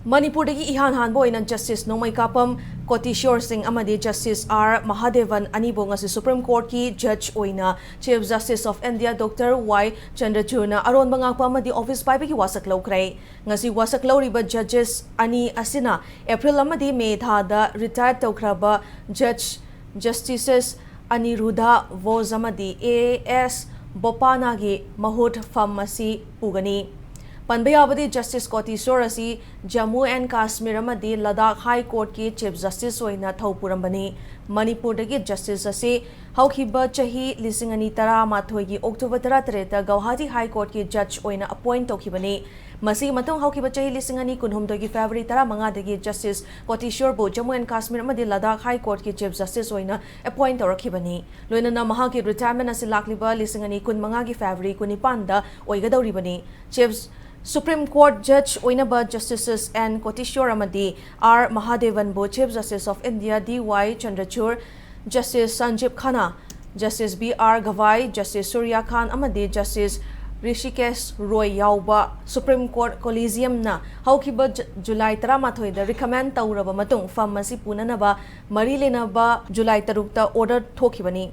Manipur dagi ihan hanbo ina Justice Nomai Kapam Kotiswar Singh amadi Justice R Mahadevan anibo ngasi Supreme Court ki Judge oina Chief Justice of India Dr. Y Chandrachud na aron mangakpa amadi office paibe ki wasak laukrai ngasi wasak lauriba judges ani asina April amadi May thada retired taukraba Judge Justices Aniruddha Vos amadi AS Bopana gi mahut famasi pugani Panbayabadi Justice Kotiswar asi Jammu and Kashmir amadi Ladakh High Court ki Chief Justice oina thaupuramani Manipur dagi Justice asi haukiba chahi lisingani tara mathoi gi October 13 ta Guwahati High Court ki Judge oina appoint tokibani masi matung haukiba chahi lisingani kunhumdoi gi February tara manga dagi Justice Kotiswar bo Jammu and Kashmir amadi Ladakh High Court ki Chief Justice oina appoint torakibani loinana mahagi retirement asi lakliba lisingani kun manga gi February kunipan da oigadoribani Chief Supreme Court Judge Oinaba Justices and Kotiswar amadi R Mahadevan bo Chief Justice of India D.Y. Chandrachud, Justice Sanjeev Khanna, Justice B.R. Gavai, Justice Surya Khan amadi Justice Rishikesh Roy yauba Supreme Court Collegium na haukiba July 13 da recommend tauraba matung fam masi punanaba mari lenaba July 3 ta order thokibani